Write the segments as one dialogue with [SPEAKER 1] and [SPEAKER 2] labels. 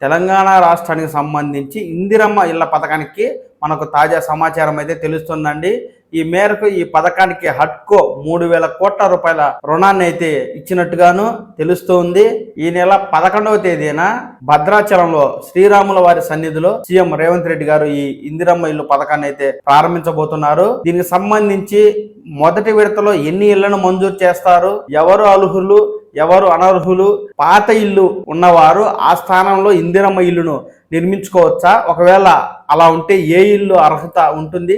[SPEAKER 1] తెలంగాణ రాష్ట్రానికి సంబంధించి ఇందిరమ్మ ఇళ్ల పథకానికి మనకు తాజా సమాచారం అయితే తెలుస్తుందండి. ఈ మేరకు ఈ పథకానికి హడ్కో 3,000 కోట్ల రూపాయల రుణాన్ని అయితే ఇచ్చినట్టుగాను తెలుస్తోంది. ఈ నెల 11వ తేదీన భద్రాచలంలో శ్రీరాముల వారి సన్నిధిలో సీఎం రేవంత్ రెడ్డి గారు ఈ ఇందిరమ్మ ఇల్లు పథకాన్ని అయితే ప్రారంభించబోతున్నారు. దీనికి సంబంధించి మొదటి విడతలో ఎన్ని ఇళ్లను మంజూరు చేస్తారు, ఎవరు అర్హులు ఎవరు అనర్హులు, పాత ఇల్లు ఉన్నవారు ఆ స్థానంలో ఇందిరమ్మ ఇల్లును నిర్మించుకోవచ్చా, ఒకవేళ అలా ఉంటే ఏ ఇల్లు అర్హత ఉంటుంది,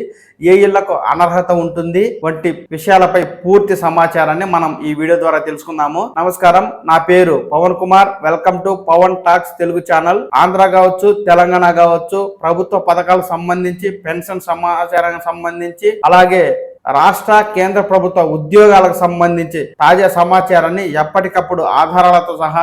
[SPEAKER 1] ఏ ఇళ్లకు అనర్హత ఉంటుంది వంటి విషయాలపై పూర్తి సమాచారాన్ని మనం ఈ వీడియో ద్వారా తెలుసుకుందాము. నమస్కారం, నా పేరు Pavan Kumar. Welcome to Pavan talks Telugu channel. Andhra కావచ్చు, తెలంగాణ కావచ్చు, ప్రభుత్వ పథకాలకు సంబంధించి, పెన్షన్ సమాచారానికి సంబంధించి, అలాగే రాష్ట్ర కేంద్ర ప్రభుత్వ ఉద్యోగాలకు సంబంధించి తాజా సమాచారాన్ని ఎప్పటికప్పుడు ఆధారాలతో సహా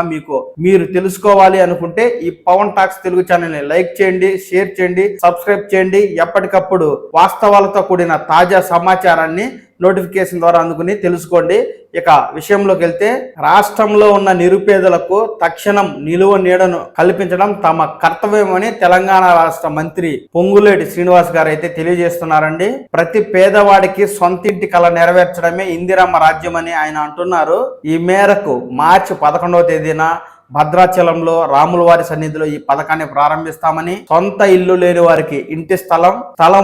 [SPEAKER 1] మీరు తెలుసుకోవాలి అనుకుంటే ఈ పవన్ టాక్స్ తెలుగు ఛానల్ ని లైక్ చేయండి, షేర్ చేయండి, సబ్స్క్రైబ్ చేయండి. ఎప్పటికప్పుడు వాస్తవాలతో కూడిన తాజా సమాచారాన్ని నోటిఫికేషన్ ద్వారా అందుకుని తెలుసుకోండి. ఇక విషయంలోకి వెళ్తే, రాష్ట్రంలో ఉన్న నిరుపేదలకు తక్షణం నిలువ నీడను కల్పించడం తమ కర్తవ్యమని తెలంగాణ రాష్ట్ర మంత్రి పొంగులేటి శ్రీనివాస్ గారు అయితే తెలియజేస్తున్నారండి. ప్రతి పేదవాడికి సొంతింటి కల నెరవేర్చడమే ఇందిరమ్మ రాజ్యం అని ఆయన అంటున్నారు. ఈ మేరకు మార్చి 11వ తేదీన భద్రాచలంలో రాముల వారి సన్నిధిలో ఈ పథకాన్ని ప్రారంభిస్తామని, సొంత ఇల్లు లేని వారికి ఇంటి స్థలం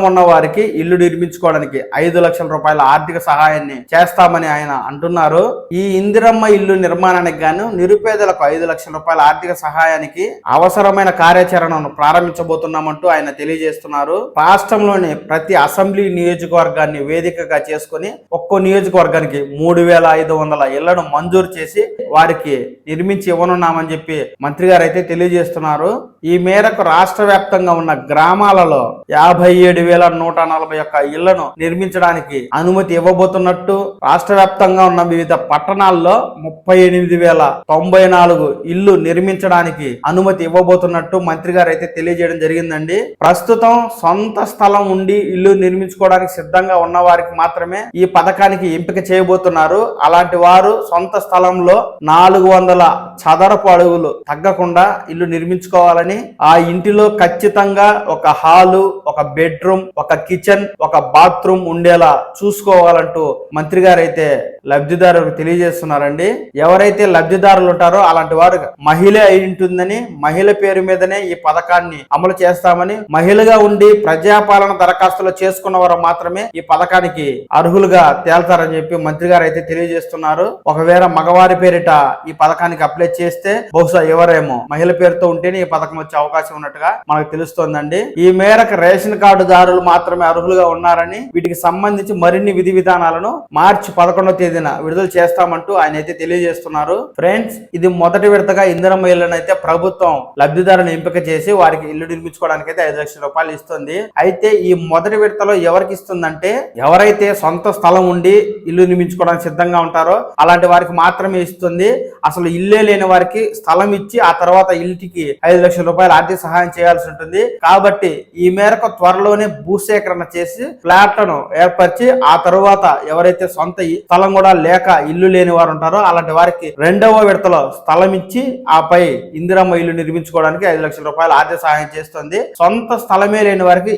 [SPEAKER 1] ఉన్న వారికి ఇల్లు నిర్మించుకోవడానికి 5 లక్షల రూపాయల ఆర్థిక సహాయాన్ని చేస్తామని ఆయన అంటున్నారు. ఈ ఇందిరమ్మ ఇల్లు నిర్మాణానికి గాను నిరుపేదలకు 5 లక్షల రూపాయల ఆర్థిక సహాయానికి అవసరమైన కార్యాచరణను ప్రారంభించబోతున్నామంటూ ఆయన తెలియజేస్తున్నారు. రాష్ట్రంలోని ప్రతి అసెంబ్లీ నియోజకవర్గాన్ని వేదికగా చేసుకుని ఒక్కో నియోజకవర్గానికి 3,500 ఇళ్లను మంజూరు చేసి వారికి నిర్మించి ఇవ్వనున్నామని చెప్పి మంత్రి గారు అయితే తెలియజేస్తున్నారు. ఈ మేరకు రాష్ట్ర వ్యాప్తంగా ఉన్న గ్రామాలలో 57,141 ఇళ్లను నిర్మించడానికి అనుమతి ఇవ్వబోతున్నట్టు, రాష్ట్ర వ్యాప్తంగా ఉన్న వివిధ పట్టణాల్లో 38,094 ఇల్లు నిర్మించడానికి అనుమతి ఇవ్వబోతున్నట్టు మంత్రి గారు అయితే తెలియజేయడం జరిగిందండి. ప్రస్తుతం సొంత స్థలం ఉండి ఇల్లు నిర్మించుకోవడానికి సిద్ధంగా ఉన్న వారికి మాత్రమే ఈ పథకానికి ఎంపిక చేయబోతున్నారు. అలాంటి వారు సొంత స్థలంలో 400 చదరపు అడుగులు తగ్గకుండా ఇల్లు నిర్మించుకోవాలని, ఆ ఇంటిలో ఖచ్చితంగా ఒక హాలు, ఒక బెడ్రూమ్, ఒక కిచెన్, ఒక బాత్రూమ్ ఉండేలా చూసుకోవాలంటూ మంత్రి గారు అయితే లబ్ధిదారులకు తెలియజేస్తున్నారండి. ఎవరైతే లబ్ధిదారులు ఉంటారో అలాంటి వారు మహిళ అయి ఉంటుందని, మహిళ పేరు మీదనే ఈ పథకాన్ని అమలు చేస్తామని, మహిళగా ఉండి ప్రజాపాలన దరఖాస్తులు చేసుకున్న వారు మాత్రమే ఈ పథకానికి అర్హులుగా తేల్తారని చెప్పి మంత్రి గారు అయితే తెలియజేస్తున్నారు. ఒకవేళ మగవారి పేరిట ఈ పథకానికి అప్లై చేస్తే బహుశా ఎవరేమో మహిళ పేరుతో ఉంటేనే ఈ పథకం వచ్చే అవకాశం ఉన్నట్టుగా మనకు తెలుస్తోందండి. ఈ మేరకు రేషన్ కార్డు దారులు మాత్రమే అర్హులుగా ఉన్నారని, వీటికి సంబంధించి మరిన్ని విధి విధానాలను మార్చి 11వ తేదీన విడుదల చేస్తామంటూ ఆయన అయితే తెలియజేస్తున్నారు. ఫ్రెండ్స్, ఇది మొదటి విడతగా ఇందిరమ్మ ఇళ్లను అయితే ప్రభుత్వం లబ్ధిదారులను ఎంపిక చేసి వారికి ఇల్లు నిర్మించుకోవడానికి అయితే 5 లక్షల రూపాయలు ఇస్తుంది. అయితే ఈ మొదటి విడతలో ఎవరికి ఇస్తుందంటే, ఎవరైతే సొంత స్థలం ఉండి ఇల్లు నిర్మించుకోవడానికి సిద్ధంగా ఉంటారో అలాంటి వారికి మాత్రమే ఇస్తుంది. అసలు ఇల్లే లేని వారికి స్థలం ఇచ్చి ఆ తర్వాత ఇంటికి 5 లక్షల రూపాయల ఆర్థిక సహాయం చేయాల్సి ఉంటుంది. కాబట్టి ఈ మేరకు త్వరలోనే భూసేకరణ చేసి ఫ్లాట్లను ఏర్పరిచి ఆ తరువాత ఎవరైతే సొంత స్థలం కూడా లేక ఇల్లు లేని వారు ఉంటారో అలాంటి వారికి 2వ విడతలో స్థలం ఇచ్చి ఆపై ఇందిరమ్మ ఇల్లు నిర్మించుకోవడానికి 5 లక్షల రూపాయల ఆర్థిక సహాయం చేస్తుంది. సొంత స్థలమే లేని వారికి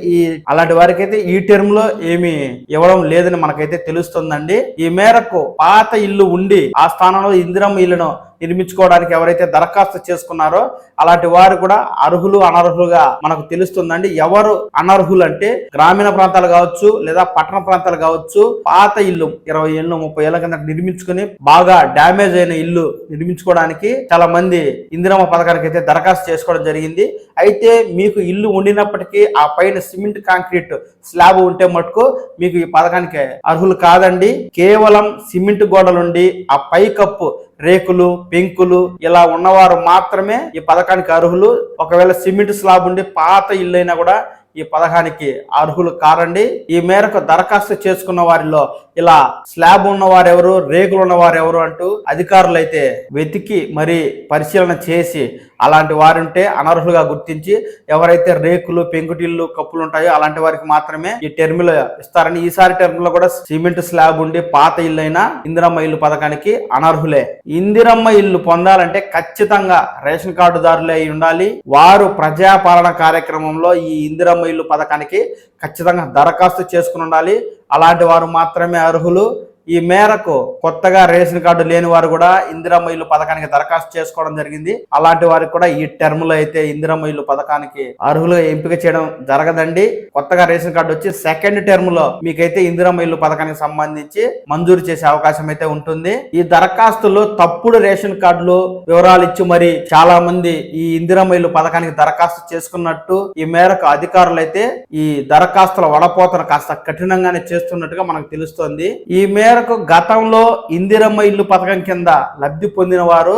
[SPEAKER 1] అలాంటి వారికి అయితే ఈ టర్మ్ లో ఏమి ఇవ్వడం లేదని మనకైతే తెలుస్తుందండి. ఈ మేరకు పాత ఇల్లు ఉండి ఆ స్థానంలో ఇందిరమ్మ ఇల్లును నిర్మించుకోవడానికి ఎవరైతే దరఖాస్తు చేసుకున్నారో అలాంటి వారు కూడా అర్హులు అనర్హులుగా మనకు తెలుస్తుందండి. ఎవరు అనర్హులు అంటే, గ్రామీణ ప్రాంతాలు కావచ్చు లేదా పట్టణ ప్రాంతాలు కావచ్చు, పాత ఇల్లు 20 ఏళ్ళు 30 ఏళ్ల కింద నిర్మించుకుని బాగా డ్యామేజ్ అయిన ఇల్లు నిర్మించుకోవడానికి చాలా మంది ఇందిరమ్మ పథకానికి అయితే దరఖాస్తు చేసుకోవడం జరిగింది. అయితే మీకు ఇల్లు ఉండినప్పటికీ ఆ పైన సిమెంట్ కాంక్రీట్ స్లాబ్ ఉంటే మటుకు మీకు ఈ పథకానికి అర్హులు కాదండి. కేవలం సిమెంట్ గోడలుండి ఆ పై కప్పు రేకులు, పెంకులు ఇలా ఉన్నవారు మాత్రమే ఈ పథకానికి అర్హులు. ఒకవేళ సిమెంట్ స్లాబ్ ఉండి పాత ఇల్లు అయినా కూడా ఈ పథకానికి అర్హులు కారండి. ఈ మేరకు దరఖాస్తు చేసుకున్న వారిలో ఇలా స్లాబ్ ఉన్నవారెవరు, రేకులు ఉన్నవారెవరు అంటూ అధికారులు అయితే వెతికి మరి పరిశీలన చేసి అలాంటి వారుంటే అనర్హులుగా గుర్తించి ఎవరైతే రేకులు, పెంకుటిల్లు, కప్పులు ఉంటాయో అలాంటి వారికి మాత్రమే ఈ టెర్మిల్ ఇస్తారని, ఈసారి టెర్మిల్ కూడా సిమెంట్ స్లాబ్ ఉండి పాత ఇల్లు అయినా ఇందిరమ్మ ఇల్లు పథకానికి అనర్హులే. ఇందిరమ్మ ఇల్లు పొందాలంటే ఖచ్చితంగా రేషన్ కార్డుదారులే అయి ఉండాలి. వారు ప్రజాపాలన కార్యక్రమంలో ఈ ఇందిరమ్మ ఇల్లు పథకానికి ఖచ్చితంగా దరఖాస్తు చేసుకుని ఉండాలి. అలాంటి వారు మాత్రమే అర్హులు. ఈ మేరకు కొత్తగా రేషన్ కార్డు లేని వారు కూడా ఇందిరమ్మ ఇల్లు పథకానికి దరఖాస్తు చేసుకోవడం జరిగింది. అలాంటి వారికి కూడా ఈ టర్మ్ లో అయితే ఇందిరమ్మ ఇల్లు పథకానికి అర్హులుగా ఎంపిక చేయడం జరగదండి. కొత్తగా రేషన్ కార్డు వచ్చి సెకండ్ టర్మ్ లో మీకైతే ఇందిరమ్మ ఇల్లు పథకానికి సంబంధించి మంజూరు చేసే అవకాశం అయితే ఉంటుంది. ఈ దరఖాస్తులు తప్పుడు రేషన్ కార్డులు వివరాలు ఇచ్చి మరి చాలా మంది ఈ ఇందిరమ్మ ఇల్లు పథకానికి దరఖాస్తు చేసుకున్నట్టు ఈ మేరకు అధికారులు అయితే ఈ దరఖాస్తుల వడపోతను కాస్త కఠినంగానే చేస్తున్నట్టుగా మనకు తెలుస్తోంది. ఈ మేరకు గతంలో ఇందిరమ్మ ఇల్లు పథకం కింద లబ్ధి పొందిన వారు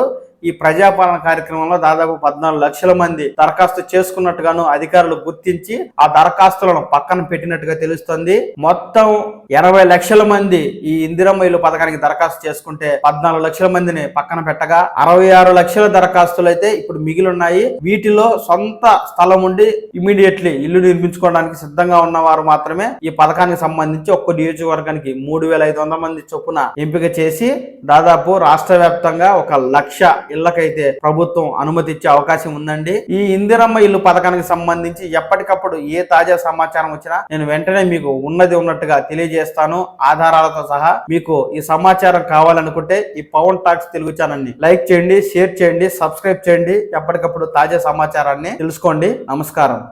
[SPEAKER 1] ఈ ప్రజాపాలన కార్యక్రమంలో దాదాపు 14 లక్షల మంది దరఖాస్తు చేసుకున్నట్టుగాను అధికారులు గుర్తించి ఆ దరఖాస్తులను పక్కన పెట్టినట్టుగా తెలుస్తోంది. మొత్తం 80 లక్షల మంది ఈ ఇందిరమ్మ ఇల్లు పథకానికి దరఖాస్తు చేసుకుంటే 14 లక్షల మందిని పక్కన పెట్టగా 66 లక్షల దరఖాస్తులు అయితే ఇప్పుడు మిగిలి ఉన్నాయి. వీటిలో సొంత స్థలం ఉండి ఇమీడియట్లీ ఇల్లు నిర్మించుకోవడానికి సిద్ధంగా ఉన్న వారు మాత్రమే ఈ పథకానికి సంబంధించి ఒక్క నియోజకవర్గానికి 3500 మంది చొప్పున ఎంపిక చేసి దాదాపు రాష్ట్ర వ్యాప్తంగా 1 లక్ష ఇళ్లకైతే ప్రభుత్వం అనుమతి ఇచ్చే అవకాశం ఉందండి. ఈ ఇందిరమ్మ ఇల్లు పథకానికి సంబంధించి ఎప్పటికప్పుడు ఏ తాజా సమాచారం వచ్చినా నేను వెంటనే మీకు ఉన్నది ఉన్నట్టుగా తెలియజేస్తాను, ఆధారాలతో సహా. మీకు ఈ సమాచారం కావాలనుకుంటే ఈ పవన్ టాక్స్ తెలుగు ఛానల్ ని లైక్ చేయండి, షేర్ చేయండి, సబ్స్క్రైబ్ చేయండి. ఎప్పటికప్పుడు తాజా సమాచారాన్ని తెలుసుకోండి. నమస్కారం.